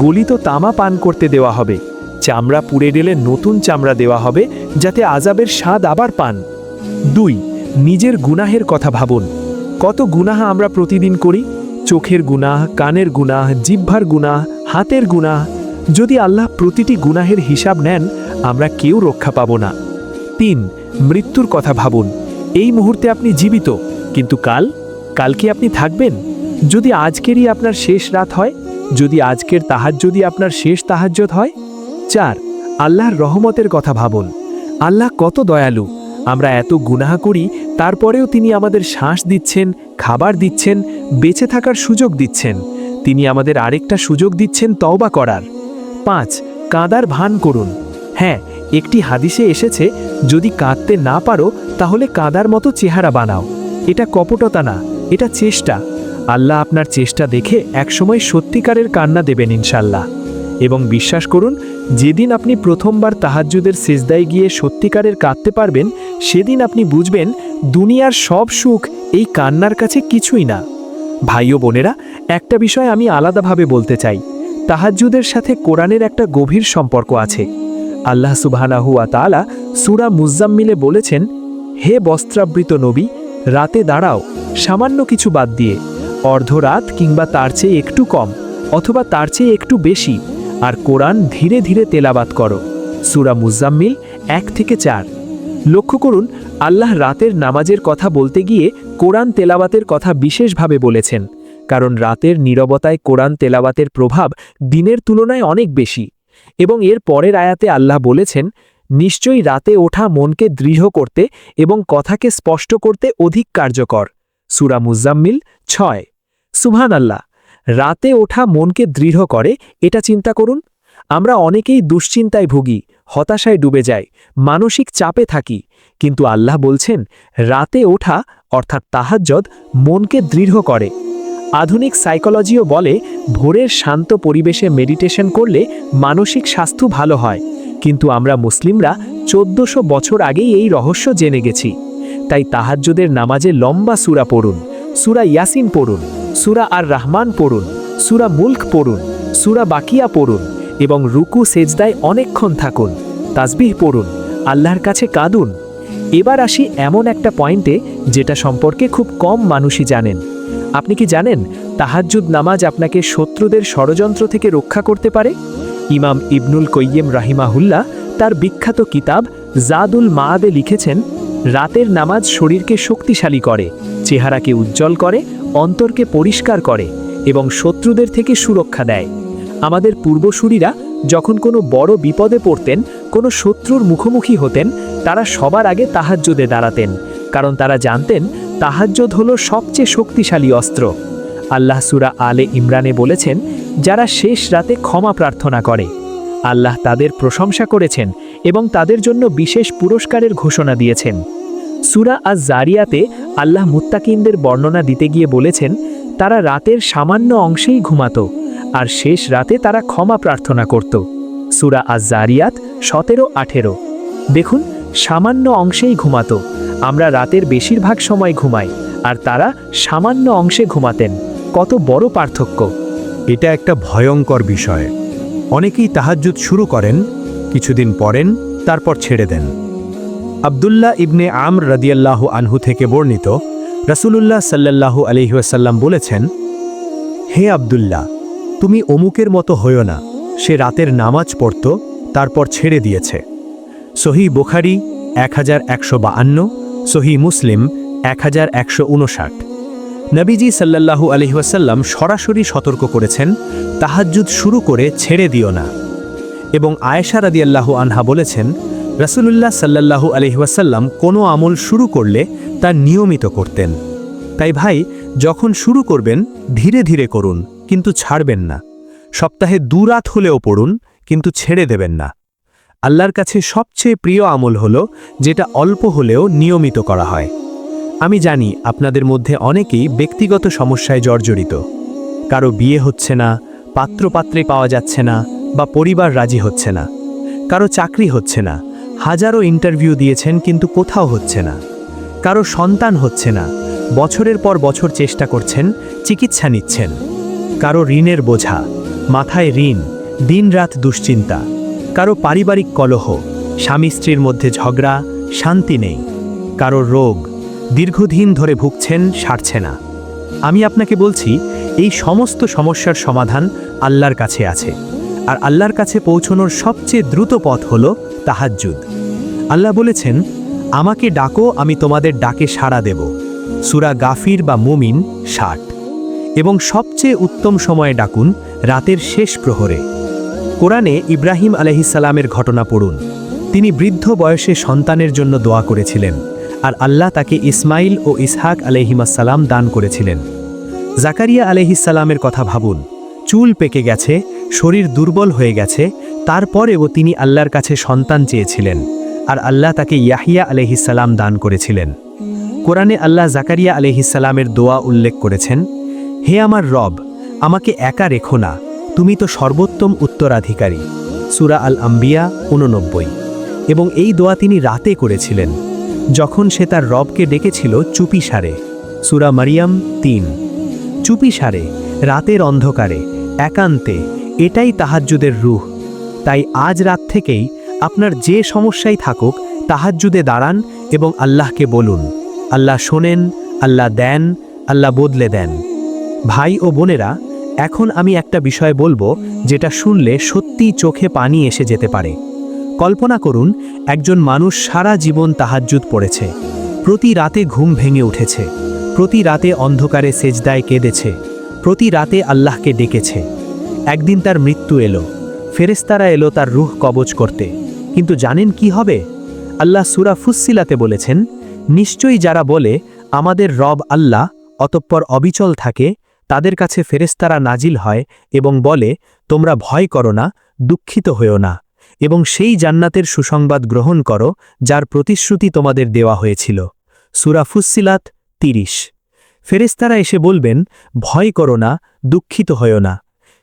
গলিত তামা পান করতে দেওয়া হবে, চামড়া পুড়ে গেলে নতুন চামড়া দেওয়া হবে যাতে আযাবের স্বাদ আবার পান। 2, নিজের গুনাহের কথা ভাবুন। কত গুনাহ আমরা প্রতিদিন করি, চোখের গুনাহ, কানের গুনাহ, জিহ্বার গুনাহ, হাতের গুনাহ। যদি আল্লাহ প্রতিটি গুনাহের হিসাব নেন, আমরা কেউ রক্ষা পাব না। 3, মৃত্যুর কথা ভাবুন। এই মুহূর্তে আপনি জীবিত, কিন্তু কালকে আপনি থাকবেন? যদি আজকেরই আপনার শেষ রাত হয়, যদি আজকের তাহাজ্জুদই আপনার শেষ তাহাজ্জুদ হয়। 4, আল্লাহর রহমতের কথা ভাবুন। আল্লাহ কত দয়ালু। আমরা এত গুনাহ করি, তারপরেও তিনি আমাদের শ্বাস দিচ্ছেন, খাবার দিচ্ছেন, বেঁচে থাকার সুযোগ দিচ্ছেন। তিনি আমাদের আরেকটা সুযোগ দিচ্ছেন তওবা করার। 5, কাঁদার ভান করুন। হ্যাঁ, একটি হাদিসে এসেছে, যদি কাঁদতে না পারো তাহলে কাঁদার মতো চেহারা বানাও। এটা কপটতা না, এটা চেষ্টা। আল্লাহ আপনার চেষ্টা দেখে একসময় সত্যিকারের কান্না দেবেন ইনশাল্লাহ। এবং বিশ্বাস করুন, যেদিন আপনি প্রথমবার তাহাজ্জুদের সিজদায় গিয়ে সত্যিকারের কাঁদতে পারবেন, সেদিন আপনি বুঝবেন দুনিয়ার সব সুখ এই কান্নার কাছে কিছুই না। ভাই ও বোনেরা, একটা বিষয় আমি আলাদাভাবে বলতে চাই। তাহাজ্জুদের সাথে কোরআনের একটা গভীর সম্পর্ক আছে। আল্লাহ সুবহানাহু ওয়া তাআলা সূরা মুজ্জাম্মিলে বলেছেন, হে বস্ত্রাবৃত নবী, রাতে দাঁড়াও, সামান্য কিছু বাদ দিয়ে, অর্ধরাত কিংবা তার চেয়ে একটু কম অথবা তার চেয়ে একটু বেশি, আর কোরআন ধীরে ধীরে তেলাওয়াত করো। সূরা মুজ্জাম্মিল 1-4। লক্ষ্য করুন, আল্লাহ রাতের নামাজের কথা বলতে গিয়ে কোরআন তেলাওয়াতের কথা বিশেষভাবে বলেছেন, কারণ রাতের নীরবতায় কোরআন তেলাওয়াতের প্রভাব দিনের তুলনায় অনেক বেশি। এবং এর পরের আয়াতে আল্লাহ বলেছেন, নিশ্চয়ই রাতে ওঠা মনকে দৃঢ় করতে এবং কথাকে স্পষ্ট করতে অধিক কার্যকর। সূরা মুজ্জাম্মিল 6। সুবহানাল্লাহ, রাতে ওঠা মনকে দৃঢ় করে, এটা চিন্তা করুন। আমরা অনেকেই দুশ্চিন্তায় ভুগি, হতাশায় ডুবে যাই, মানসিক চাপে থাকি, কিন্তু আল্লাহ বলছেন, রাতে ওঠা অর্থাৎ তাহাজ্জুদ মনকে দৃঢ় করে। আধুনিক সাইকোলজিও বলে, ভোরের শান্ত পরিবেশে মেডিটেশন করলে মানসিক স্বাস্থ্য ভালো হয়, কিন্তু আমরা মুসলিমরা 1400 বছর আগেই এই রহস্য জেনে গেছি। তাই তাহাজ্জুদের নামাজে লম্বা সূরা পড়ুন, সূরা ইয়াসিন পড়ুন, সূরা আর রহমান পড়ুন, সূরা মুলক পড়ুন, সূরা বাকিয়া পড়ুন এবং রুকু সেজদায় অনেকক্ষণ থাকুন, তাসবিহ পড়ুন, আল্লাহর কাছে কাঁদুন। এবার আসি এমন একটা পয়েন্টে যেটা সম্পর্কে খুব কম মানুষই জানেন। আপনি কি জানেন তাহাজ্জুদ নামাজ আপনাকে শত্রুদের ষড়যন্ত্র থেকে রক্ষা করতে পারে? ইমাম ইবনুল কয়্যিম রাহিমাহুল্লাহ তার বিখ্যাত কিতাব জাদুল মাআদে লিখেছেন, রাতের নামাজ শরীরকে শক্তিশালী করে, চেহারাকে উজ্জ্বল করে, অন্তরকে পরিষ্কার করে এবং শত্রুদের থেকে সুরক্ষা দেয়। আমাদের পূর্বসূরীরা যখন কোনো বড় বিপদে পড়তেন, কোনো শত্রুর মুখোমুখি হতেন, তারা সবার আগে তাহাজ্জুদে দাঁড়াতেন, কারণ তারা জানতেন তাহাজ্জুদ হলো সবচেয়ে শক্তিশালী অস্ত্র। আল্লাহ সূরা আলে ইমরানে বলেছেন, যারা শেষ রাতে ক্ষমা প্রার্থনা করে আল্লাহ তাদের প্রশংসা করেছেন এবং তাদের জন্য বিশেষ পুরস্কারের ঘোষণা দিয়েছেন। সূরা আজ-জারিয়াতে আল্লাহ মুত্তাকিনদের বর্ণনা দিতে গিয়ে বলেছেন, তারা রাতের সামান্য অংশেই ঘুমাতো আর শেষ রাতে তারা ক্ষমা প্রার্থনা করত। সূরা আজ-জারিয়াত 17-18। দেখুন, সামান্য অংশেই ঘুমাতো। আমরা রাতের বেশিরভাগ সময় ঘুমাই আর তারা সামান্য অংশে ঘুমাতেন। কত বড় পার্থক্য! এটা একটা ভয়ঙ্কর বিষয়। অনেকেই তাহাজ্জুদ শুরু করেন, কিছুদিন পড়েন, তারপর ছেড়ে দেন। আব্দুল্লাহ ইবনে আমর রাদিয়াল্লাহু আনহু থেকে বর্ণিত, রাসূলুল্লাহ সাল্লাল্লাহু আলাইহি ওয়াসাল্লাম বলেছেন, হে আব্দুল্লাহ, তুমি অমুকের মতো হইও না, সে রাতের নামাজ পড়ত, তারপর ছেড়ে দিয়েছে। সহিহ বুখারী 1152, সহিহ মুসলিম 1159। নবীজি সাল্লাল্লাহু আলাইহি ওয়াসাল্লাম সরাসরি সতর্ক করেছেন, তাহাজ্জুদ শুরু করে ছেড়ে দিও না। এবং আয়েশা রাদিয়াল্লাহু আনহা বলেছেন, রাসূলুল্লাহ সাল্লাল্লাহু আলাইহি ওয়াসাল্লাম কোনো আমল শুরু করলে তা নিয়মিত করতেন। তাই ভাই, যখন শুরু করবেন ধীরে ধীরে করুন, কিন্তু ছাড়বেন না। সপ্তাহে 2 রাত হলেও পড়ুন, কিন্তু ছেড়ে দেবেন না। আল্লাহর কাছে সবচেয়ে প্রিয় আমল হলো যেটা অল্প হলেও নিয়মিত করা হয়। আমি জানি আপনাদের মধ্যে অনেকেই ব্যক্তিগত সমস্যায় জর্জরিত। কারো বিয়ে হচ্ছে না, পাত্রপাত্রে পাওয়া যাচ্ছে না, বা পরিবার রাজি হচ্ছে না। কারো চাকরি হচ্ছে না, হাজারো ইন্টারভিউ দিয়েছেন কিন্তু কোথাও হচ্ছে না। কারো সন্তান হচ্ছে না, বছরের পর বছর চেষ্টা করছেন, চিকিৎসা নিচ্ছেন। কারো ঋণের বোঝা, মাথায় ঋণ, দিনরাত দুশ্চিন্তা। কারো পারিবারিক কলহ, স্বামী স্ত্রীর মধ্যে ঝগড়া, শান্তি নেই। কারো রোগ, দীর্ঘদিন ধরে ভুগছেন, সারছে না। আমি আপনাকে বলছি, এই সমস্ত সমস্যার সমাধান আল্লাহর কাছে আছে। আর আল্লাহর কাছে পৌঁছনোর সবচেয়ে দ্রুত পথ হল তাহাজ্জুদ। আল্লাহ বলেছেন, আমাকে ডাকো, আমি তোমাদের ডাকে সাড়া দেব। সূরা গাফির বা মুমিন 60। এবং সবচেয়ে উত্তম সময়ে ডাকুন রাতের শেষ প্রহরে। কোরআনে ইব্রাহিম আলাইহিসসালামের ঘটনা পড়ুন। তিনি বৃদ্ধ বয়সে সন্তানের জন্য দোয়া করেছিলেন, আর আল্লাহ তাকে ইসমাইল ও ইসহাক আলাইহিমাসসালাম দান করেছিলেন। জাকারিয়া আলাইহিসসালামের কথা ভাবুন। চুল পেকে গেছে, শরীর দুর্বল হয়ে গেছে, তারপরেও তিনি আল্লাহর কাছে সন্তান চেয়েছিলেন, আর আল্লাহ তাকে ইয়াহিয়া আলাইহিসসালাম দান করেছিলেন। কোরআনে আল্লাহ জাকারিয়া আলাইহিসসালামের দোয়া উল্লেখ করেছেন, হে আমার রব, আমাকে একা রেখো না, তুমি তো সর্বোত্তম উত্তরাধিকারী। সূরা আল আম্বিয়া 89। এবং এই দোয়া তিনি রাতে করেছিলেন, যখন সে তার রবকে ডেকেছিল চুপিসারে। সূরা মারিয়াম 3। চুপিসারে, রাতের অন্ধকারে, একান্তে, এটাই তাহাজ্জুদের রূহ। তাই আজ রাত থেকেই আপনার যে সমস্যাই থাকুক, তাহাজ্জুদে দাঁড়ান এবং আল্লাহকে বলুন। আল্লাহ শোনেন, আল্লাহ দেন, আল্লাহ বদলে দেন। ভাই ও বোনেরা, এখন আমি একটা বিষয় বলবো যেটা শুনলে সত্যিই চোখে পানি এসে যেতে পারে। কল্পনা করুন, একজন মানুষ সারা জীবন তাহাজ্জুদ পড়েছে, প্রতি রাতে ঘুম ভেঙে উঠেছে, প্রতি রাতে অন্ধকারে সেজদায় কেঁদেছে, প্রতি রাতে আল্লাহকে ডেকেছে। একদিন তার মৃত্যু এলো, ফেরেশতারা এলো তার রূহ কবজ করতে। কিন্তু জানেন কি হবে? আল্লাহ সূরা ফুসসিলাতে বলেছেন, নিশ্চয়ই যারা বলে আমাদের রব আল্লাহ, অতঃপর অবিচল থাকে, তাদের কাছে ফেরেশতারা নাজিল হয় এবং বলে, তোমরা ভয় করো না, দুঃখিত হইও না, এবং সেই জান্নাতের সুসংবাদ গ্রহণ করো যার প্রতিশ্রুতি তোমাদের দেওয়া হয়েছিল। সূরা ফুসসিলাত 30। ফেরেশতারা এসে বলবেন, ভয় করো না, দুঃখিত হইও না।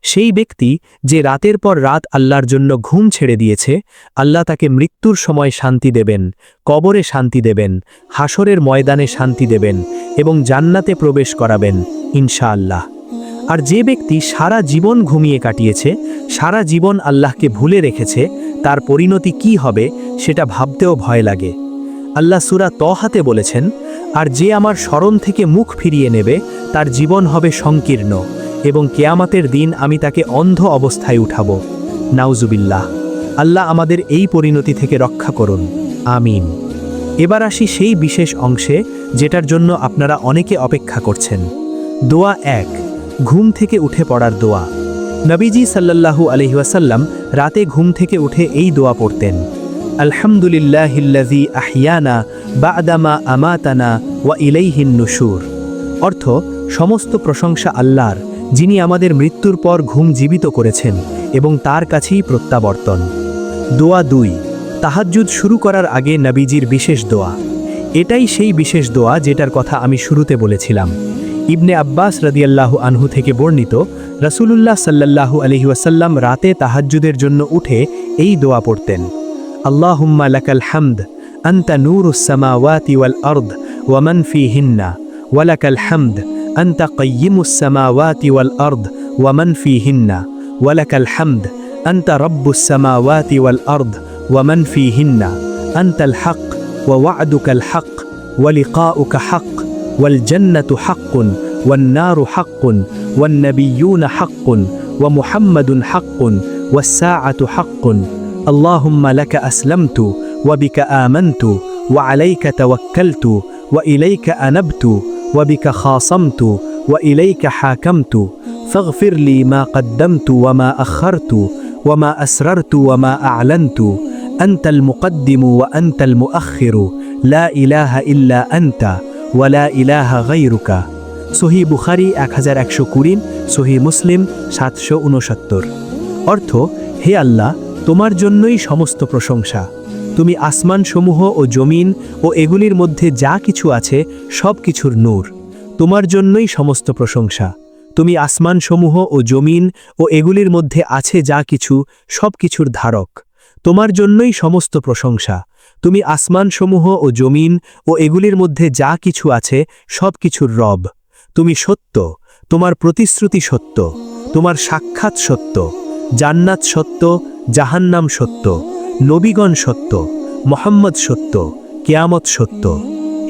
সেই ব্যক্তি যে রাতের পর রাত আল্লাহর জন্য ঘুম ছেড়ে দিয়েছে, আল্লাহ তাকে মৃত্যুর সময় শান্তি দেবেন, কবরে শান্তি দেবেন, হাসরের ময়দানে শান্তি দেবেন এবং জান্নাতে প্রবেশ করাবেন ইনশাআল্লাহ। আর যে ব্যক্তি সারা জীবন ঘুমিয়ে কাটিয়েছে, সারা জীবন আল্লাহকে ভুলে রেখেছে, তার পরিণতি কি হবে সেটা ভাবতেও ভয় লাগে। আল্লাহ সূরা তহাতে বলেছেন, আর যে আমার স্মরণ থেকে মুখ ফিরিয়ে নেবে, তার জীবন হবে সংকীর্ণ, এবং কিয়ামতের দিন আমি তাকে অন্ধ অবস্থায় উঠাব। নাউজুবিল্লাহ। আল্লাহ আমাদের এই পরিণতি থেকে রক্ষা করুন, আমিন। এবার আসি সেই বিশেষ অংশে যেটার জন্য আপনারা অনেকে অপেক্ষা করছেন। দোয়া 1, ঘুম থেকে উঠে পড়ার দোয়া। নবীজি সাল্লাল্লাহু আলাইহি ওয়াসাল্লাম রাতে ঘুম থেকে উঠে এই দোয়া পড়তেন, আলহামদুলিল্লাহিল্লাযী আহইয়ানা বা'দামা আমাতানা ওয়া ইলাইহিন নুশুর। অর্থ, সমস্ত প্রশংসা আল্লাহর, যিনি আমাদের মৃত্যুর পর ঘুম জীবিত করেছেন এবং তার কাছেই প্রত্যাবর্তন। দোয়া 2, তাহাজ্জুদ শুরু করার আগে নবীজির বিশেষ দোয়া। এটাই সেই বিশেষ দোয়া যেটার কথা আমি শুরুতে বলেছিলাম। ইবনে আব্বাস রাদিয়াল্লাহু আনহু থেকে বর্ণিত, রাসূলুল্লাহ সাল্লাল্লাহু আলাইহি ওয়াসাল্লাম রাতে তাহাজ্জুদের জন্য উঠে এই দোয়া পড়তেন। আল্লাহুম্মা লাকাল হামদ, আনতা নূরুস সামাওয়াতি ওয়াল আরদ ওয়া মান ফীহিন্না, ওয়া লাকাল হামদ, আনতা কাইয়্যিমুস সামাওয়াতি ওয়াল আরদ ওয়া মান ফীহিন্না, ওয়া লাকাল হামদ, আনতা রাব্বুস সামাওয়াতি ওয়াল আরদ ওয়া মান ফীহিন্না, আনতাল হক ওয়া ওয়া'দুকাল হক ওয়া লিকাউকা হক ওয়াল জান্নাতু হাক্কুন ওয়ান নারু হাক্কুন ওয়ান নাবিয়্যুনা হাক্কুন ওয়া মুহাম্মাদুন হাক্কুন ওয়াস সাআতু হাক্কুন। আল্লাহুম্মা লাকা আসলামতু ওয়া বিকা আমানতু ওয়া আলাইকা তাওয়াক্কালতু ওয়া ইলাইকা আনাবতু ওয়া বিকা খাসামতু ওয়া ইলাইকা হাকামতু ফাগফির লি মা কদ্দামতু ওয়া মা আখারতু ওয়া মা আসরারতু ওয়া মা আ'লানতু আনতাল মুকদ্দিমু ওয়া আনতাল মুআখিরু লা ইলাহা ইল্লা আনতা ওয়া লা ইলাহা গায়রুকা। সহিহ বুখারী 1120, সহিহ মুসলিম 769। অর্থ, হে আল্লাহ, তোমার জন্যই সমস্ত প্রশংসা। তুমি আসমানসমূহ ও জমিন ও এগুলির মধ্যে যা কিছু আছে সব কিছুর নূর। তোমার জন্যই সমস্ত প্রশংসা। তুমি আসমানসমূহ ও জমিন ও এগুলির মধ্যে আছে যা কিছু সব কিছুর ধারক। তোমার জন্যই সমস্ত প্রশংসা। তুমি আসমানসমূহ ও জমিন ও এগুলির মধ্যে যা কিছু আছে সব কিছুর রব। তুমি সত্য, তোমার প্রতিশ্রুতি সত্য, তোমার সাক্ষাৎ সত্য, জান্নাত সত্য, জাহান্নাম সত্য, নবীগণ সত্য, মুহাম্মদ সত্য, কিয়ামত সত্য।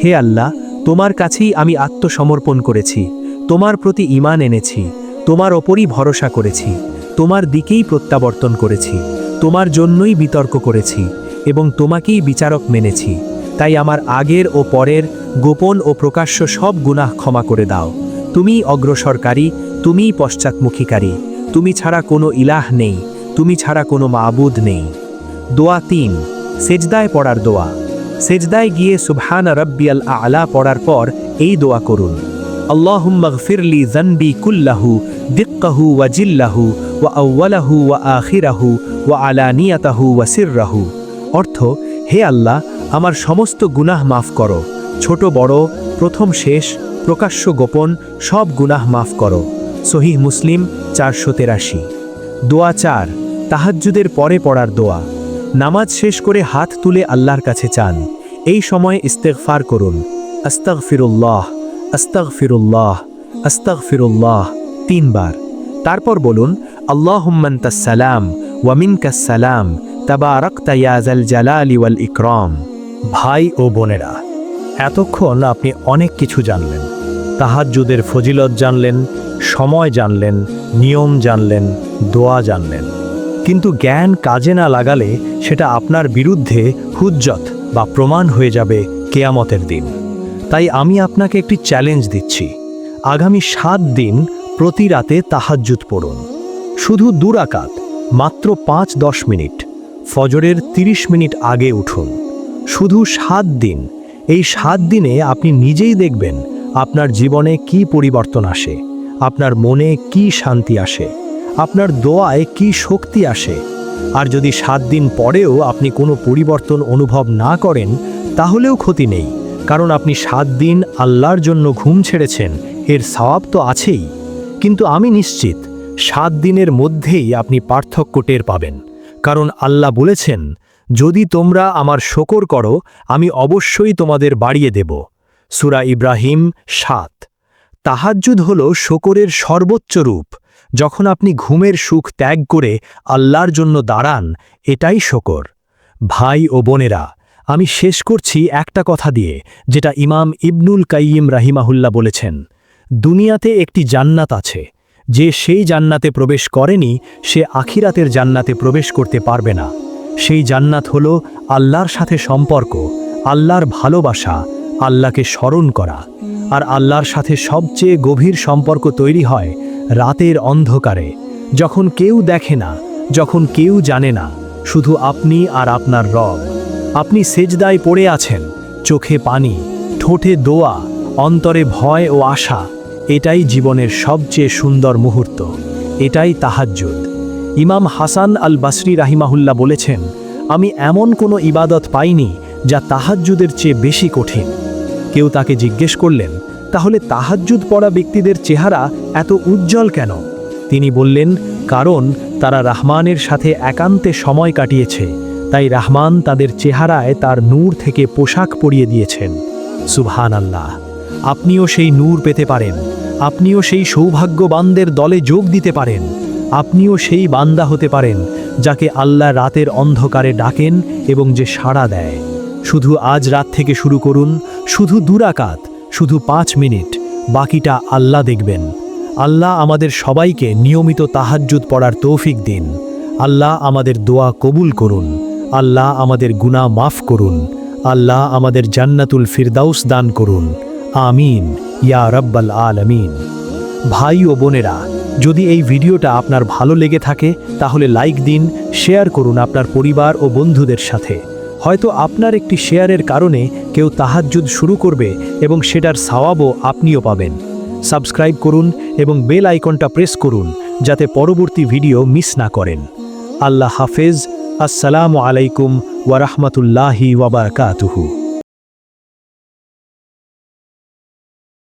হে আল্লাহ, তোমার কাছেই আমি আত্মসমর্পণ করেছি, তোমার প্রতি ঈমান এনেছি, তোমার ওপরই ভরসা করেছি, তোমার দিকেই প্রত্যাবর্তন করেছি, তোমার জন্যই বিতর্ক করেছি এবং তোমাকেই বিচারক মেনেছি। তাই আমার আগের ও পরের, গোপন ও প্রকাশ্য সব গুনাহ ক্ষমা করে দাও। তুমিই অগ্রসরকারী, তুমিই পশ্চাৎমুখীকারী, তুমি ছাড়া কোনো ইলাহ নেই, তুমি ছাড়া কোনো মাবুদ নেই। দোয়া 3, সেজদায় পড়ার দোয়া। সেজদায় গিয়ে সুবহান রাব্বিয়াল আ'লা পড়ার পর এই দোয়া করুন। আল্লাহুম্মা গফিরলি যানবি কুল্লাহু দিক্কাহু ওয়া জিল্লাহু ওয়া আউওয়ালাহু ওয়া আখিরাহু ওয়া আলানিয়াতাহু ওয়া সিররাহু। অর্থ, হে আল্লাহ, আমার সমস্ত গুনাহ মাফ করো, ছোট বড়, প্রথম শেষ, প্রকাশ্য গোপন সব গুনাহ মাফ করো। সহিহ মুসলিম 483। দোয়া 4, তাহাজ্জুদের পরে পড়ার দোয়া। নামাজ শেষ করে হাত তুলে আল্লাহর কাছে চান। এই সময় ইস্তেগফার করুন। আস্তাগফিরুল্লাহ, আস্তাগফিরুল্লাহ, আস্তাগফিরুল্লাহ 3 বার। তারপর বলুন, আল্লাহুম্মা আনতাস সালাম ওয়া মিনকাস সালাম তাবারাকতা ইয়া যাল জালালি ওয়াল ইকরাম। ভাই ও বোনেরা, এতক্ষণ আপনি অনেক কিছু জানলেন। তাহাজ্জুদের ফজিলত জানলেন, সময় জানলেন, নিয়ম জানলেন, দোয়া জানলেন। কিন্তু জ্ঞান কাজে না লাগালে সেটা আপনার বিরুদ্ধে হুজ্জত বা প্রমাণ হয়ে যাবে কিয়ামতের দিন। তাই আমি আপনাকে একটি চ্যালেঞ্জ দিচ্ছি। আগামী 7 দিন প্রতি রাতে তাহাজ্জুদ পড়ুন। শুধু 2 রাকাত, মাত্র 5-10 মিনিট। ফজরের 30 মিনিট আগে উঠুন। শুধু 7 দিন। এই 7 দিনে আপনি নিজেই দেখবেন আপনার জীবনে কি পরিবর্তন আসে, আপনার মনে কি শান্তি আসে, আপনার দোয়ায় কি শক্তি আসে। আর যদি 7 দিন পরেও আপনি কোনো পরিবর্তন অনুভব না করেন, তাহলেও ক্ষতি নেই, কারণ আপনি 7 দিন আল্লাহর জন্য ঘুম ছেড়েছেন, এর সওয়াব তো আছেই। কিন্তু আমি নিশ্চিত 7 দিনের মধ্যেই আপনি পার্থক্য টের পাবেন, কারণ আল্লাহ বলেছেন, যদি তোমরা আমার শকর করো আমি অবশ্যই তোমাদের বাড়িয়ে দেব। সূরা ইব্রাহিম 7। তাহাজ্জুদ হল শকরের সর্বোচ্চ রূপ। যখন আপনি ঘুমের সুখ ত্যাগ করে আল্লাহর জন্য দাঁড়ান, এটাই শকর। ভাই ও বোনেরা, আমি শেষ করছি একটা কথা দিয়ে, যেটা ইমাম ইবনুল কাইয়িম রাহিমাহুল্লাহ বলেছেন। দুনিয়াতে একটি জান্নাত আছে, যে সেই জান্নাতে প্রবেশ করেনি সে আখিরাতের জান্নাতে প্রবেশ করতে পারবে না। সেই জান্নাত হলো আল্লাহর সাথে সম্পর্ক, আল্লাহর ভালোবাসা, আল্লাহকে স্মরণ করা। আর আল্লাহর সাথে সবচেয়ে গভীর সম্পর্ক তৈরি হয় রাতের অন্ধকারে, যখন কেউ দেখে না, যখন কেউ জানে না, শুধু আপনি আর আপনার রব। আপনি সেজদায় পড়ে আছেন, চোখে পানি, ঠোঁটে দোয়া, অন্তরে ভয় ও আশা, এটাই জীবনের সবচেয়ে সুন্দর মুহূর্ত। এটাই তাহাজ্জুদ। ইমাম হাসান আল বাসরি রাহিমাহুল্লাহ বলেছেন, আমি এমন কোনো ইবাদত পাইনি যা তাহাজ্জুদের চেয়ে বেশি কঠিন। কেউ তাকে জিজ্ঞেস করলেন, তাহলে তাহাজ্জুদ পড়া ব্যক্তিদের চেহারা এত উজ্জ্বল কেন? তিনি বললেন, কারণ তারা রহমানের সাথে একান্তে সময় কাটিয়েছে, তাই রহমান তাদের চেহারায় তার নূর থেকে পোশাক পরিয়ে দিয়েছেন। সুবহানাল্লাহ। আপনিও সেই নূর পেতে পারেন। আপনিও সেই সৌভাগ্যবানদের দলে যোগ দিতে পারেন। আপনিও সেই বান্দা হতে পারেন যাকে আল্লাহ রাতের অন্ধকারে ডাকেন এবং যে সাড়া দেয়। শুধু আজ রাত থেকে শুরু করুন, শুধু 2 রাকাত, শুধু 5 মিনিট, বাকিটা আল্লাহ দেখবেন। আল্লাহ আমাদের সবাইকে নিয়মিত তাহাজ্জুদ পড়ার তৌফিক দিন। আল্লাহ আমাদের দোয়া কবুল করুন। আল্লাহ আমাদের গুনাহ মাফ করুন। আল্লাহ আমাদের জান্নাতুল ফিরদাউস দান করুন। আমিন ইয়া রাব্বাল আলামিন। ভাই ও বোনেরা, যদি এই ভিডিওটা আপনার ভালো লেগে থাকে তাহলে লাইক দিন, শেয়ার করুন আপনার পরিবার ও বন্ধুদের সাথে। হয়তো আপনার একটি শেয়ারের কারণে কেউ তাহাজ্জুদ শুরু করবে এবং সেটার সওয়াবও আপনিও পাবেন। সাবস্ক্রাইব করুন এবং বেল আইকনটা প্রেস করুন যাতে পরবর্তী ভিডিও মিস না করেন। আল্লাহ হাফেজ। আসসালামু আলাইকুম ওয়া রাহমাতুল্লাহি ওয়া বারাকাতুহু।